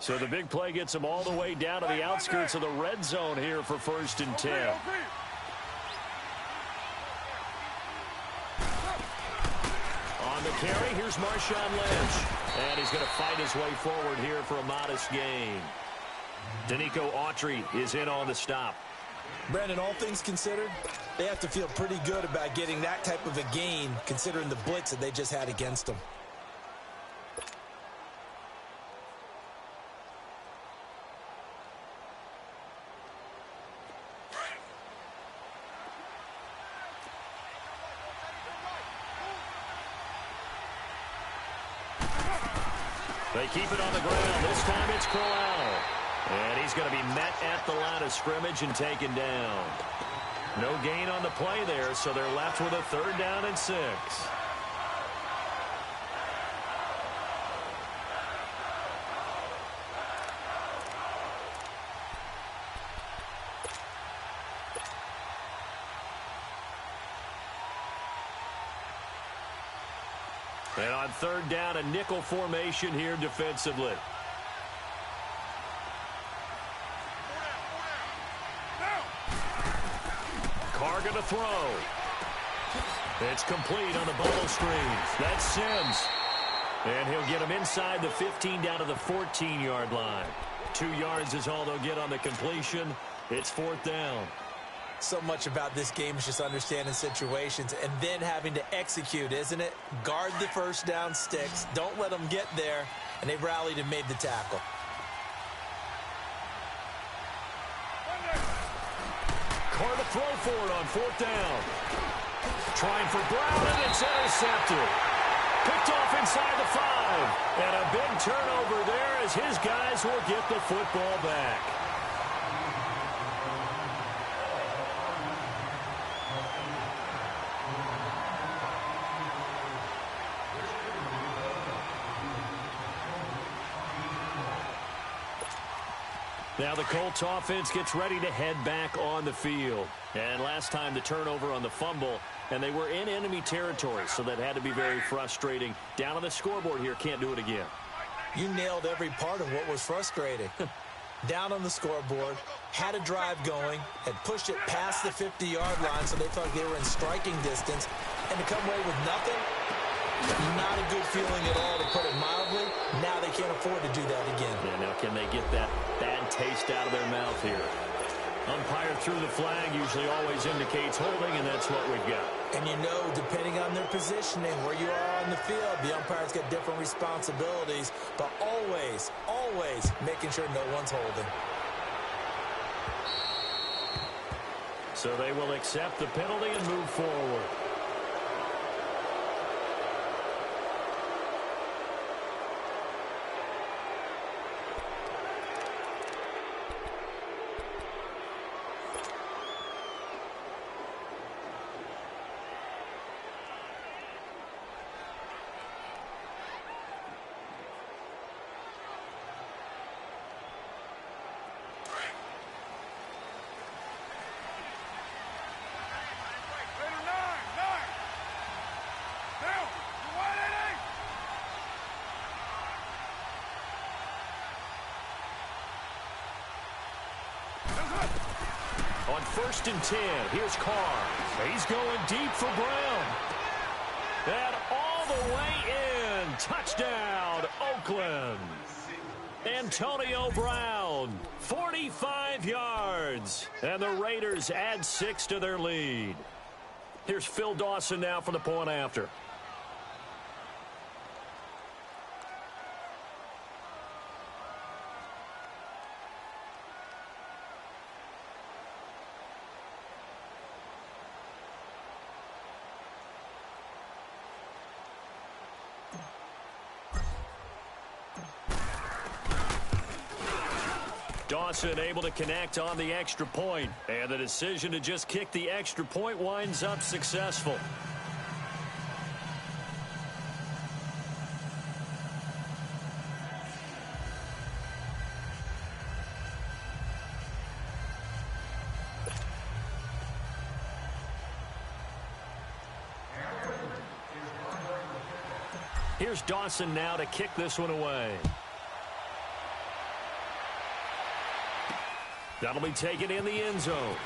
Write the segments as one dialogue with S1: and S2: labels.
S1: So the big play gets him all the way down to the outskirts of the red zone here for 1st and 10. On the carry, here's Marshawn Lynch. And he's going to fight his way forward here for a modest gain. Danico Autry is in on the stop.
S2: Brandon, all things considered, they have to feel pretty good about getting that type of a gain, considering the blitz that they just had against them.
S1: They keep it on the ground. This time it's Crowell. And he's going to be met at the line of scrimmage and taken down. No gain on the play there, so they're left with a 3rd down and 6. And on 3rd down, a nickel formation here defensively. Carr going to throw. It's complete on the bubble screens. That's Sims. And he'll get him inside the 15 down to the 14-yard line. 2 yards is all they'll get on the completion. It's 4th down.
S2: So much about this game is just understanding situations and then having to execute, isn't it? Guard the 1st down sticks. Don't let them get there. And they rallied and made the tackle.
S1: Carr to throw for it on 4th down. Trying for Brown, and it's intercepted. Picked off inside the 5. And a big turnover there as his guys will get the football back. Now the Colts offense gets ready to head back on the field. And last time the turnover on the fumble, and they were in enemy territory, so that had to be very frustrating. Down on the scoreboard here, can't do it again.
S2: You nailed every part of what was frustrating. Down on the scoreboard, had a drive going, had pushed it past the 50-yard line, so they thought they were in striking distance, and to come away with nothing, not a good feeling at all, to put it mildly. Now they can't afford to do that again.
S1: Yeah, now can they get that bad taste out of their mouth here? Umpire through the flag usually always indicates holding, and that's what we've got.
S2: And you know, depending on their positioning, where you are on the field, the umpire's got different responsibilities, but always, always making sure no one's holding.
S1: So they will accept the penalty and move forward. On 1st and 10, here's Carr. He's going deep for Brown. And all the way in. Touchdown, Oakland. Antonio Brown, 45 yards. And the Raiders add 6 to their lead. Here's Phil Dawson now for the point after. Dawson able to connect on the extra point, and the decision to just kick the extra point winds up successful. Here's Dawson now to kick this one away. That'll be taken in the end zone.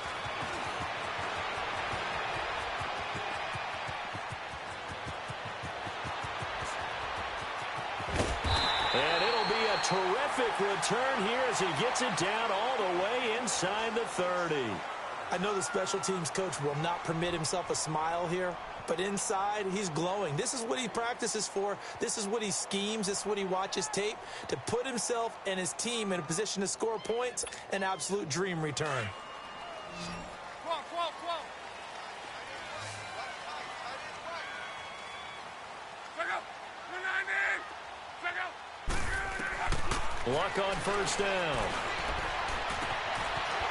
S1: And it'll be a terrific return here as he gets it down all the way inside the 30.
S2: I know the special teams coach will not permit himself a smile here, but inside, he's glowing. This is what he practices for. This is what he schemes. This is what he watches tape to put himself and his team in a position to score points. An absolute dream return.
S1: Luck on first down.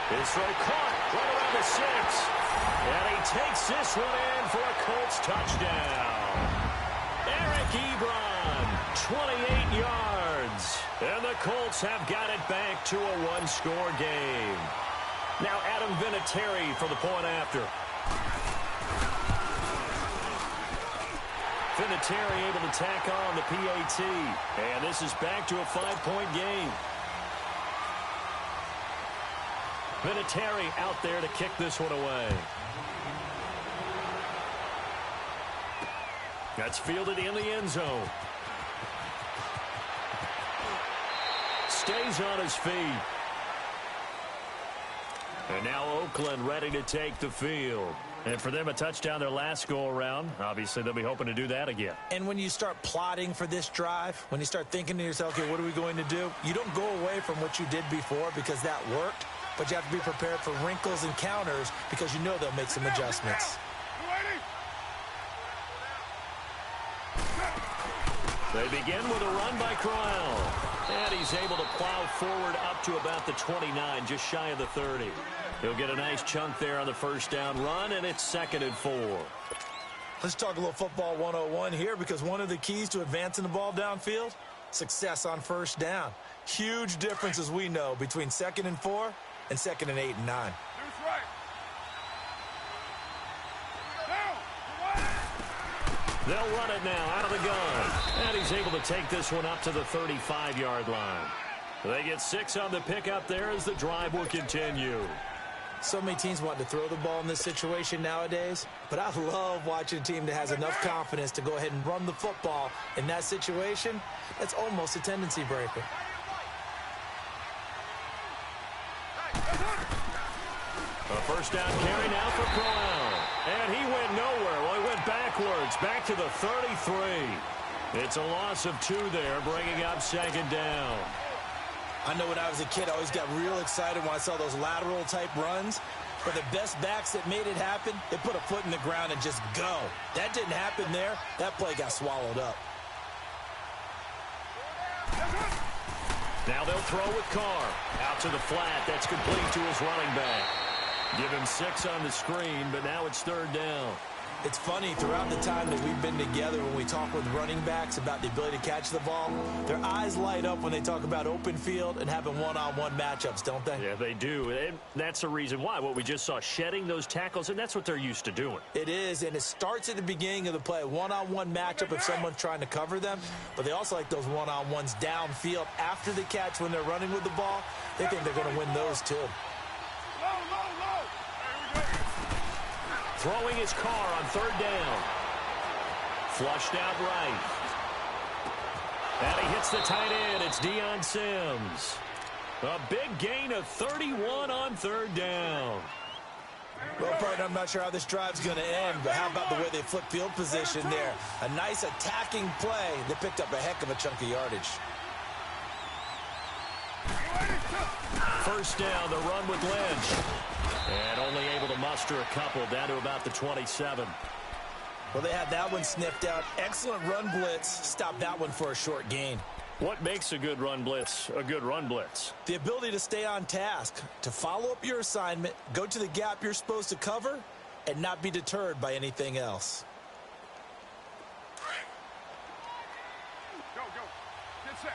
S1: His throw caught right around the 6. And he takes this one in for a Colts touchdown. Eric Ebron, 28 yards. And the Colts have got it back to a one-score game. Now Adam Vinatieri for the point after. Vinatieri able to tack on the PAT. And this is back to a 5-point game. Vinatieri out there to kick this one away. That's fielded in the end zone. Stays on his feet. And now Oakland ready to take the field. And for them, a touchdown their last go-around. Obviously, they'll be hoping to do that again.
S2: And when you start plotting for this drive, when you start thinking to yourself, okay, what are we going to do? You don't go away from what you did before because that worked, but you have to be prepared for wrinkles and counters because you know they'll make some adjustments.
S1: They begin with a run by Corral. And he's able to plow forward up to about the 29, just shy of the 30. He'll get a nice chunk there on the first down run, and it's 2nd and 4.
S2: Let's talk a little football 101 here because one of the keys to advancing the ball downfield, success on first down. Huge difference, as we know, between 2nd and 4 and 2nd and 8 and 9.
S1: They'll run it now out of the gun. And he's able to take this one up to the 35-yard line. They get 6 on the pickup there as the drive will continue.
S2: So many teams want to throw the ball in this situation nowadays, but I love watching a team that has enough confidence to go ahead and run the football in that situation. That's almost a tendency breaker.
S1: A first down carry now for Corral. And he went nowhere. Well, he went backwards, back to the 33. It's a loss of 2 there, bringing up 2nd down.
S2: I know when I was a kid, I always got real excited when I saw those lateral-type runs. But the best backs that made it happen, they put a foot in the ground and just go. That didn't happen there. That play got swallowed up.
S1: Now they'll throw with Carr. Out to the flat. That's complete to his running back. Give him 6 on the screen, but now it's 3rd down.
S2: It's funny, throughout the time that we've been together, when we talk with running backs about the ability to catch the ball, their eyes light up when they talk about open field and having one-on-one matchups, don't they?
S1: Yeah, they do. And that's the reason why. What we just saw, shedding those tackles, and that's what they're used to doing.
S2: It is, and it starts at the beginning of the play. One-on-one matchup if someone's trying to cover them, but they also like those one-on-ones downfield after the catch when they're running with the ball. They think they're going to win those too.
S1: Throwing his Carr on 3rd down. Flushed out right. And he hits the tight end. It's Deion Sims. A big gain of 31 on 3rd down.
S2: Well, partner, I'm not sure how this drive's going to end, but how about the way they flip field position there? A nice attacking play that picked up a heck of a chunk of yardage.
S1: First down, the run with Lynch. And only able to muster a couple down to about the 27.
S2: Well, they had that one sniffed out. Excellent run blitz. Stopped that one for a short gain.
S1: What makes a good run blitz a good run blitz?
S2: The ability to stay on task, to follow up your assignment, go to the gap you're supposed to cover, and not be deterred by anything else.
S3: Go. Get set.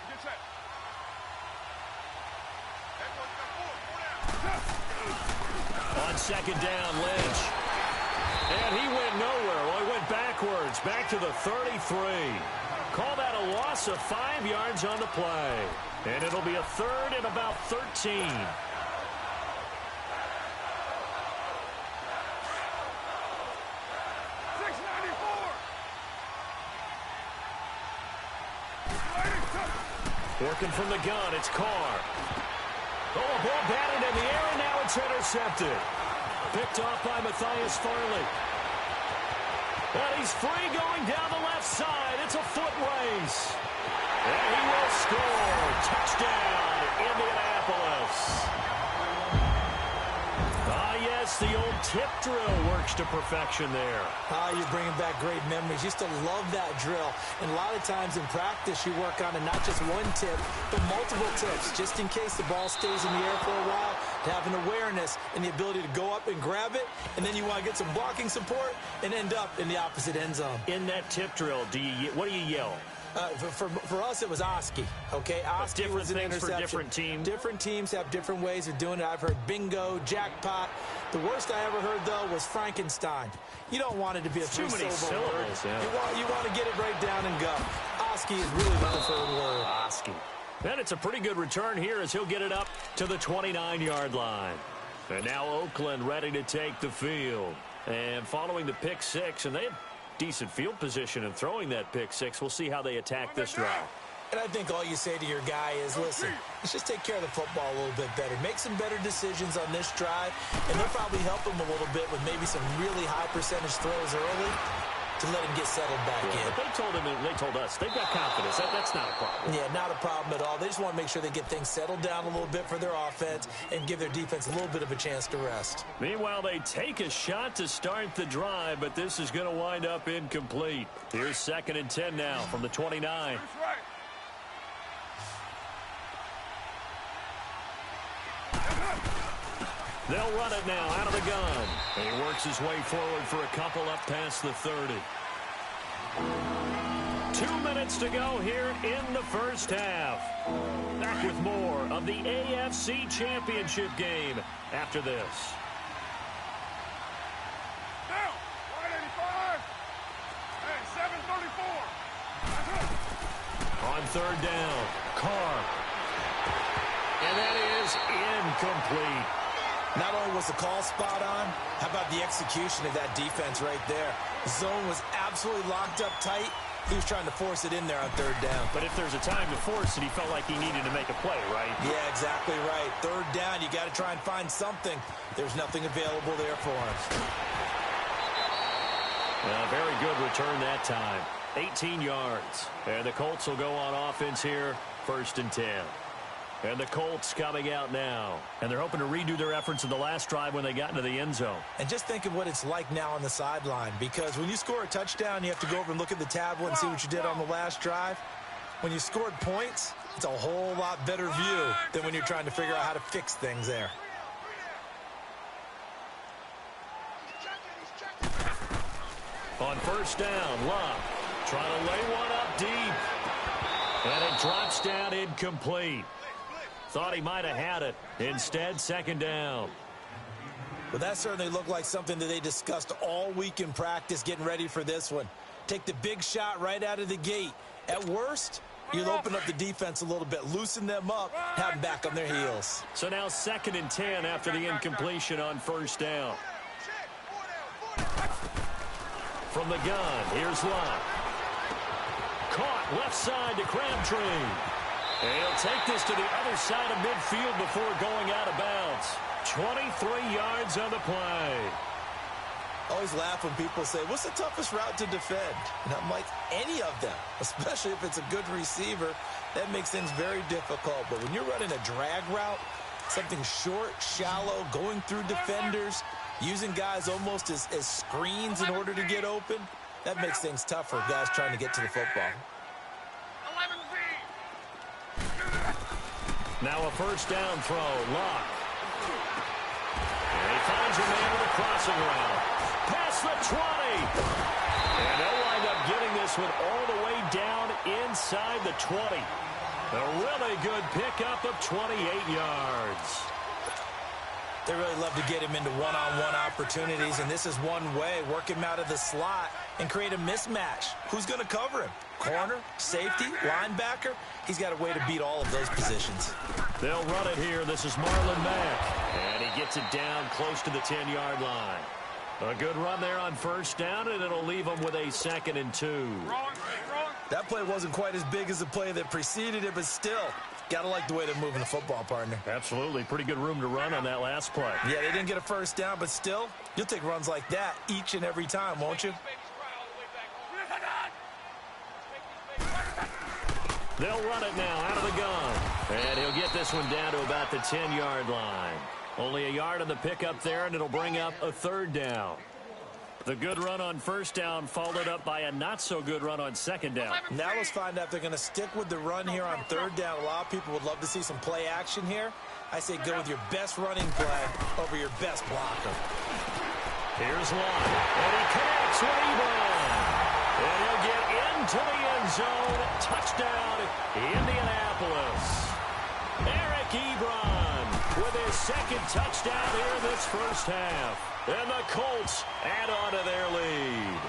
S1: On 2nd down, Lynch. And he went nowhere. Well, he went backwards, back to the 33. Call that a loss of 5 yards on the play. And it'll be a 3rd and about 13. Working from the gun, it's Carr. Oh, a ball batted in the air, and now it's intercepted. Picked off by Matthias Farley. And he's free going down the left side. It's a foot race. And he will score. Touchdown, Indianapolis. Ah, yes, the old tip drill works to perfection there.
S2: You're bringing back great memories. Used to love that drill. And a lot of times in practice, you work on it, not just one tip, but multiple tips, just in case the ball stays in the air for a while, to have an awareness and the ability to go up and grab it, and then you want to get some blocking support and end up in the opposite end zone.
S1: In that tip drill, what do you yell?
S2: For us, it was Oski, okay? Oski was an interception.
S1: For different teams.
S2: Different teams have different ways of doing it. I've heard bingo, jackpot. The worst I ever heard, though, was Frankenstein. You don't want it to be a
S1: too many
S2: syllable word.
S1: Yeah.
S2: You want to get it right down and go. Oski is really the preferred word.
S1: Oski. And it's a pretty good return here as he'll get it up to the 29-yard line. And now Oakland ready to take the field. And following the pick six, and they have decent field position in throwing that pick six. We'll see how they attack this drive.
S2: And I think all you say to your guy is, listen, let's just take care of the football a little bit better. Make some better decisions on this drive, and they'll probably help him a little bit with maybe some really high percentage throws early to let him get settled back in.
S1: But they told us they've got confidence. That's not a problem.
S2: Yeah, not a problem at all. They just want to make sure they get things settled down a little bit for their offense and give their defense a little bit of a chance to rest.
S1: Meanwhile, they take a shot to start the drive, but this is going to wind up incomplete. Here's 2nd and 10 now from the 29.
S3: That's right.
S1: They'll run it now out of the gun. And he works his way forward for a couple up past the 30. 2 minutes to go here in the first half. Back with more of the AFC Championship game after this.
S3: Down. 185. Hey, 734.
S1: On 3rd down, Carr. And that is incomplete.
S2: Not only was the call spot on, how about the execution of that defense right there? The zone was absolutely locked up tight. He was trying to force it in there on 3rd down.
S1: But if there's a time to force it, he felt like he needed to make a play, right?
S2: Yeah, exactly right. 3rd down, you got to try and find something. There's nothing available there for him.
S1: Well, very good return that time. 18 yards. And the Colts will go on offense here, 1st and 10. And the Colts coming out now. And they're hoping to redo their efforts in the last drive when they got into the end zone.
S2: And just think of what it's like now on the sideline. Because when you score a touchdown, you have to go over and look at the tablet and see what you did on the last drive. When you scored points, it's a whole lot better view than when you're trying to figure out how to fix things there.
S1: On 1st down, Love trying to lay one up deep. And it drops down incomplete. Thought he might have had it. Instead, 2nd down.
S2: Well, that certainly looked like something that they discussed all week in practice getting ready for this one. Take the big shot right out of the gate. At worst, you'll open up the defense a little bit, loosen them up, have them back on their heels.
S1: So now 2nd and 10 after the incompletion on 1st down. From the gun, here's Love. Caught left side to Crabtree. And he'll take this to the other side of midfield before going out of bounds. 23 yards on the play.
S2: I always laugh when people say, what's the toughest route to defend? And I'm like, any of them, especially if it's a good receiver. That makes things very difficult. But when you're running a drag route, something short, shallow, going through defenders, using guys almost as screens in order to get open, that makes things tough for guys trying to get to the football.
S1: Now a 1st down throw, Locke. And he finds a man with a crossing route. Past the 20. And they'll wind up getting this one all the way down inside the 20. A really good pickup of 28 yards.
S2: They really love to get him into one-on-one opportunities, and this is one way. Work him out of the slot and create a mismatch. Who's going to cover him? Corner, safety, linebacker? He's got a way to beat all of those positions.
S1: They'll run it here. This is Marlon Mack. And he gets it down close to the 10-yard line. A good run there on 1st down, and it'll leave him with a 2nd and 2.
S3: Wrong.
S2: That play wasn't quite as big as the play that preceded it, but still, got to like the way they're moving the football, partner.
S1: Absolutely. Pretty good room to run on that last play.
S2: Yeah, they didn't get a first down, but still, you'll take runs like that each and every time, won't you?
S1: They'll run it now out of the gun. And he'll get this one down to about the 10-yard line. Only a yard on the pickup there, and it'll bring up a third down. The good run on first down followed up by a not-so-good run on second down.
S2: Now let's find out if they're going to stick with the run here on third down. A lot of people would love to see some play action here. I say go with your best running play over your best blocker.
S1: Here's one, and he connects Raybon. And he'll get into the end zone. Touchdown, Indianapolis. Eric Ebron with his second touchdown here in this first half. And the Colts add on to their lead.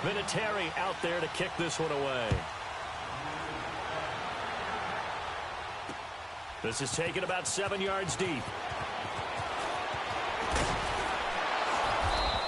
S1: Vinatieri out there to kick this one away. This is taken about 7 yards deep.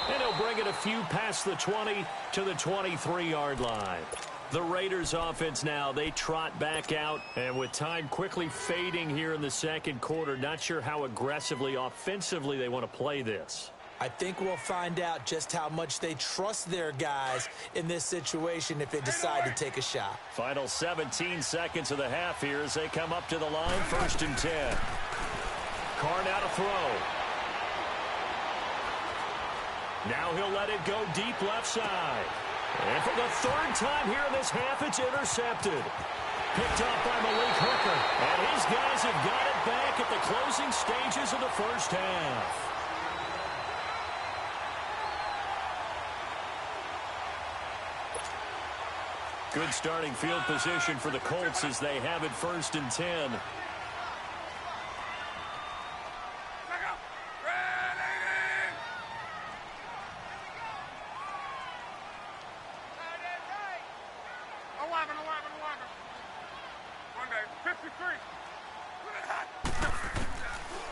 S1: And he'll bring it a few past the 20 to the 23-yard line. The Raiders offense now, they trot back out. And with time quickly fading here in the second quarter, not sure how aggressively, offensively they want to play this.
S2: I think we'll find out just how much they trust their guys in this situation if they decide to take a shot.
S1: Final 17 seconds of the half here as they come up to the line, 1st and 10. Carr now to throw. Now he'll let it go deep left side. And for the third time here in this half, it's intercepted. Picked off by Malik Hooker. And his guys have got it back at the closing stages of the first half. Good starting field position for the Colts as they have it 1st and 10.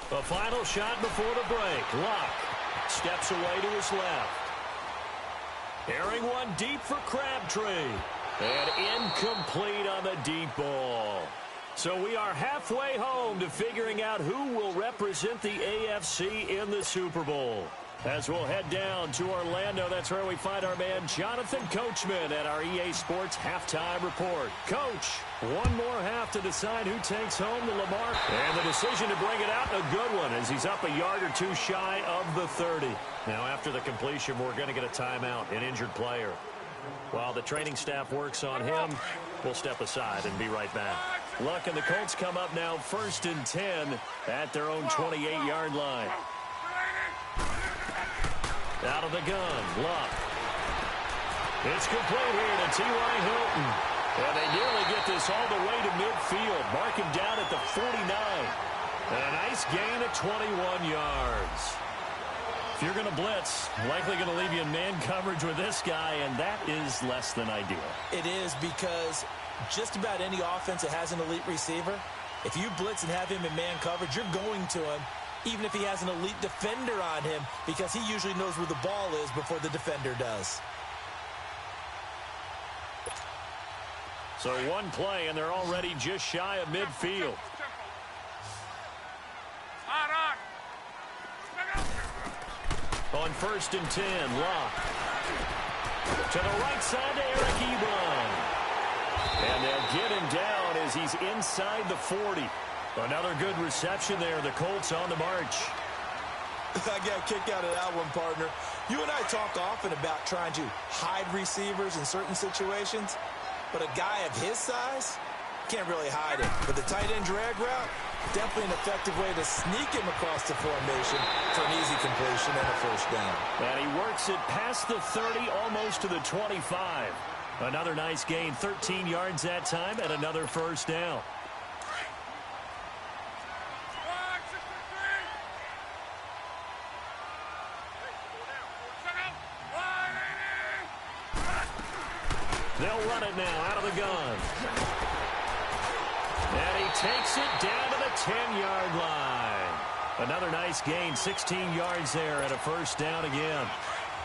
S1: The final shot before the break. Luck steps away to his left. Airing one deep for Crabtree. And incomplete on the deep ball. So we are halfway home to figuring out who will represent the AFC in the Super Bowl. As we'll head down to Orlando, that's where we find our man Jonathan Coachman at our EA Sports Halftime Report. Coach, one more half to decide who takes home the Lamar. And the decision to bring it out, a good one, as he's up a yard or two shy of the 30. Now after the completion, we're going to get a timeout, an injured player. While the training staff works on him, we'll step aside and be right back. Luck and the Colts come up now 1st and 10 at their own 28-yard line. Out of the gun, Luck. It's complete here to T.Y. Hilton. And they nearly get this all the way to midfield. Mark him down at the 49. And a nice gain of 21 yards. If you're going to blitz, likely going to leave you in man coverage with this guy, and that is less than ideal.
S2: It is, because just about any offense that has an elite receiver, if you blitz and have him in man coverage, you're going to him, even if he has an elite defender on him, because he usually knows where the ball is before the defender does.
S1: So one play, and they're already just shy of midfield. On 1st and 10, Locke. To the right side to Eric Ebron. And they'll get him down as he's inside the 40. Another good reception there. The Colts on the march.
S2: I got a kick out of that one, partner. You and I talk often about trying to hide receivers in certain situations, but a guy of his size can't really hide it. But the tight end drag route, definitely an effective way to sneak him across the formation for an easy completion and a first down.
S1: And he works it past the 30, almost to the 25. Another nice gain, 13 yards that time, and another first down. They'll run it now out of the gun. And he takes it down to the 10-yard line. Another nice gain, 16 yards there and a first down again.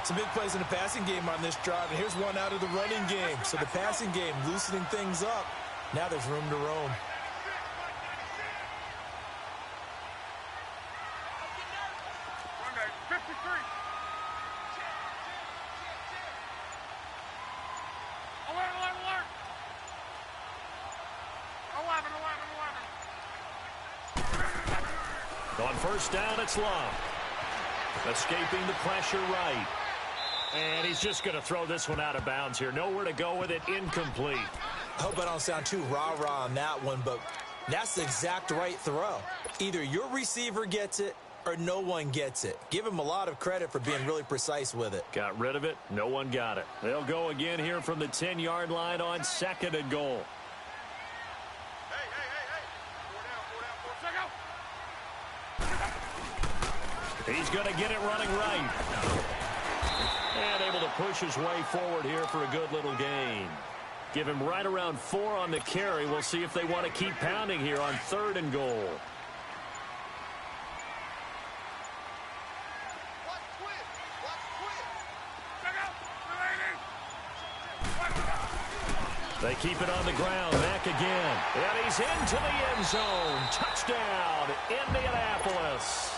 S2: Some big plays in the passing game on this drive, and here's one out of the running game. So the passing game loosening things up. Now there's room to roam.
S3: Sunday, 53. 11.
S1: On first down, it's Love. Escaping the pressure right. And he's just going to throw this one out of bounds here. Nowhere to go with it. Incomplete.
S2: I hope I don't sound too rah-rah on that one, but that's the exact right throw. Either your receiver gets it or no one gets it. Give him a lot of credit for being really precise with it.
S1: Got rid of it. No one got it. They'll go again here from the 10-yard line on 2nd and goal.
S3: Hey. 4 down.
S1: He's going to get it running right. And able to push his way forward here for a good little gain. Give him right around 4 on the carry. We'll see if they want to keep pounding here on 3rd and goal. They keep it on the ground. Back again. And he's into the end zone. Touchdown, Indianapolis.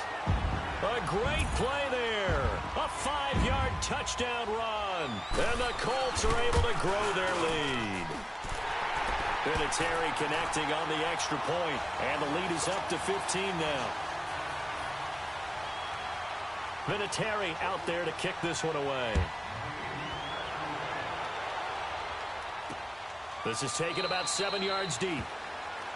S1: A great play there. A 5-yard touchdown run. And the Colts are able to grow their lead. Vinatieri connecting on the extra point. And the lead is up to 15 now. Vinatieri out there to kick this one away. This is taken about 7 yards deep.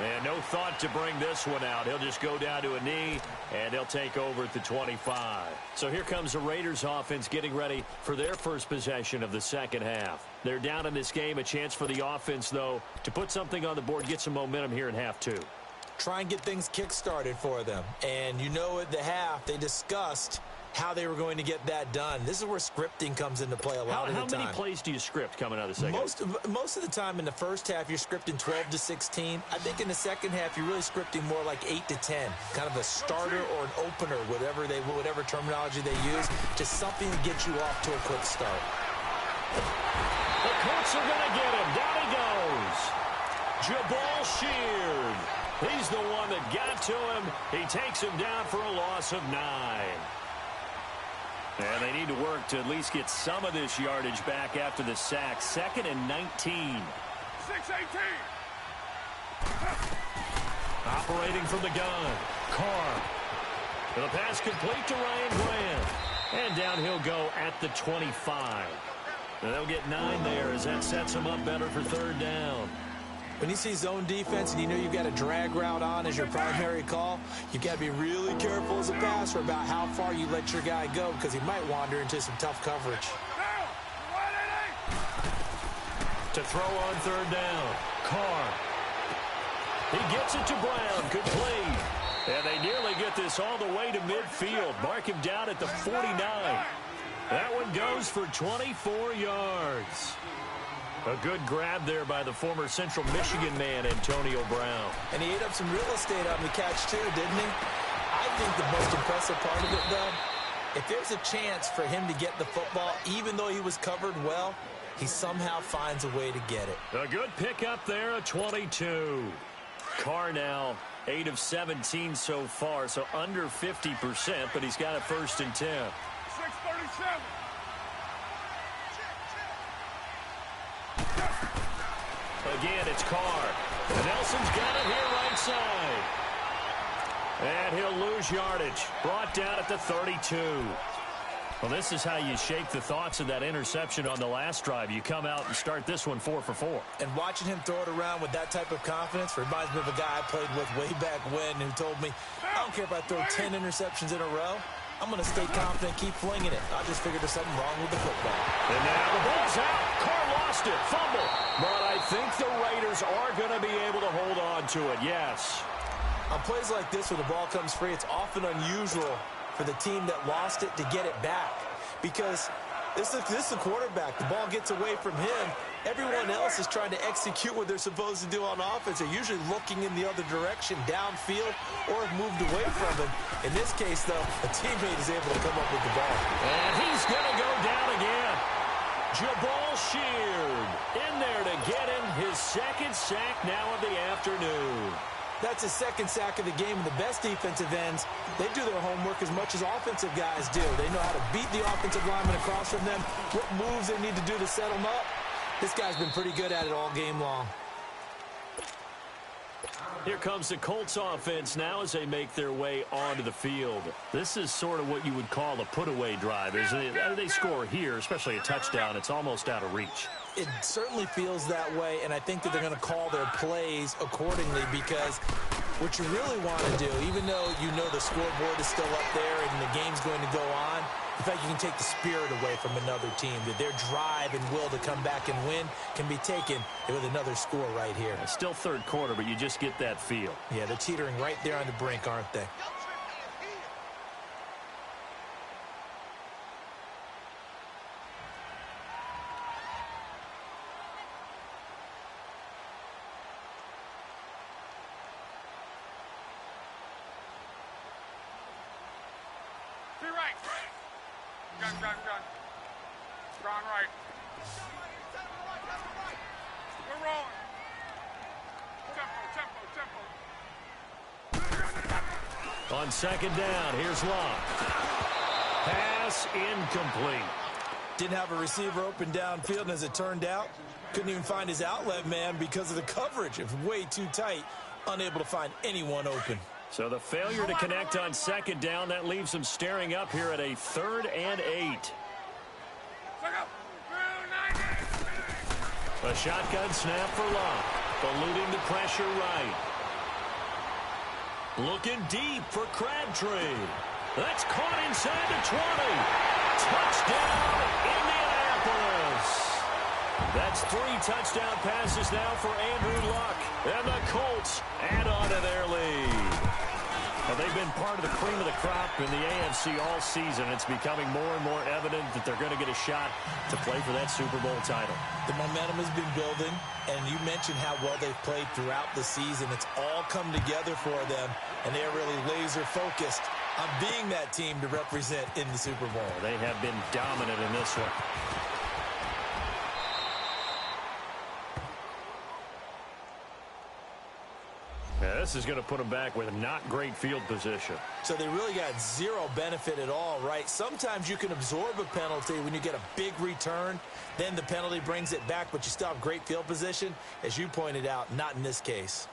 S1: And no thought to bring this one out. He'll just go down to a knee, and he'll take over at the 25. So here comes the Raiders offense getting ready for their first possession of the second half. They're down in this game. A chance for the offense, though, to put something on the board, get some momentum here in half 2.
S2: Try and get things kick-started for them. And you know at the half, they discussed how they were going to get that done. This is where scripting comes into play a lot of the time.
S1: How many plays do you script coming out of the second?
S2: Most of the time in the first half, you're scripting 12 to 16. I think in the second half, you're really scripting more like 8 to 10. Kind of a starter or an opener, whatever terminology they use, just something to get you off to a quick start.
S1: The Colts are going to get him. Down he goes. Jabal Sheard. He's the one that got to him. He takes him down for a loss of 9. And they need to work to at least get some of this yardage back after the sack. 2nd and 19.
S3: 6-18.
S1: Operating from the gun. Carr. The pass complete to Ryan Grant. And down he'll go at the 25. And they'll get 9 there as that sets them up better for 3rd down.
S2: When you see zone defense and you know you've got a drag route on as your primary call, you've got to be really careful as a passer about how far you let your guy go because he might wander into some tough coverage.
S1: To throw on 3rd down, Carr. He gets it to Brown. Good play. And they nearly get this all the way to midfield. Mark him down at the 49. That one goes for 24 yards. A good grab there by the former Central Michigan man, Antonio Brown.
S2: And he ate up some real estate on the catch, too, didn't he? I think the most impressive part of it, though, if there's a chance for him to get the football, even though he was covered well, he somehow finds a way to get it.
S1: A good pickup there, a 22. Carr now 8 of 17 so far, so under 50%, but he's got a 1st and 10.
S3: 6:37.
S1: Again, it's Carr. And Nelson's got it here right side. And he'll lose yardage. Brought down at the 32. Well, this is how you shake the thoughts of that interception on the last drive. You come out and start this one 4 for 4.
S2: And watching him throw it around with that type of confidence reminds me of a guy I played with way back when who told me, I don't care if I throw 10 interceptions in a row. I'm going to stay confident, keep flinging it. I just figured there's something wrong with the football.
S1: And now the ball's out. Carr lost it. Fumble. But I think the Raiders are going to be able to hold on to it. Yes.
S2: On plays like this where the ball comes free, it's often unusual for the team that lost it to get it back. Because this is the quarterback. The ball gets away from him, Everyone else is trying to execute what they're supposed to do on offense. They're usually looking in the other direction, downfield, or have moved away from him. In this case, though, a teammate is able to come up with the ball.
S1: And he's going to go down again. Jabal Sheard in there to get him his second sack now of the afternoon.
S2: That's his second sack of the game, and the best defensive ends, they do their homework as much as offensive guys do. They know how to beat the offensive lineman across from them, what moves they need to do to set them up. This guy's been pretty good at it all game long.
S1: Here comes the Colts offense now as they make their way onto the field. This is sort of what you would call a put-away drive. As they score here, especially a touchdown, it's almost out of reach.
S2: It certainly feels that way, and I think that they're going to call their plays accordingly because what you really want to do, even though you know the scoreboard is still up there and the game's going to go on, in fact, you can take the spirit away from another team, that their drive and will to come back and win can be taken with another score right here.
S1: It's still third quarter, but you just get that feel.
S2: Yeah, they're teetering right there on the brink, aren't they?
S3: Gun. Strong right. We're rolling. Tempo.
S1: On second down, here's Locke. Pass incomplete.
S2: Didn't have a receiver open downfield, and as it turned out, couldn't even find his outlet man because of the coverage. It was way too tight, unable to find anyone open.
S1: So the failure to connect on second down, that leaves them staring up here at a 3rd and 8. A shotgun snap for Locke. Eluding the pressure right. Looking deep for Crabtree. That's caught inside the 20. Touchdown, Indianapolis. That's 3 touchdown passes now for Andrew Luck. And the Colts add on to their lead. Well, they've been part of the cream of the crop in the AFC all season. It's becoming more and more evident that they're going to get a shot to play for that Super Bowl title.
S2: The momentum has been building, and you mentioned how well they've played throughout the season. It's all come together for them, and they're really laser-focused on being that team to represent in the Super Bowl.
S1: They have been dominant in this one. Yeah, this is going to put them back with not great field position.
S2: So they really got zero benefit at all, right? Sometimes you can absorb a penalty when you get a big return. Then the penalty brings it back, but you still have great field position. As you pointed out, not in this case.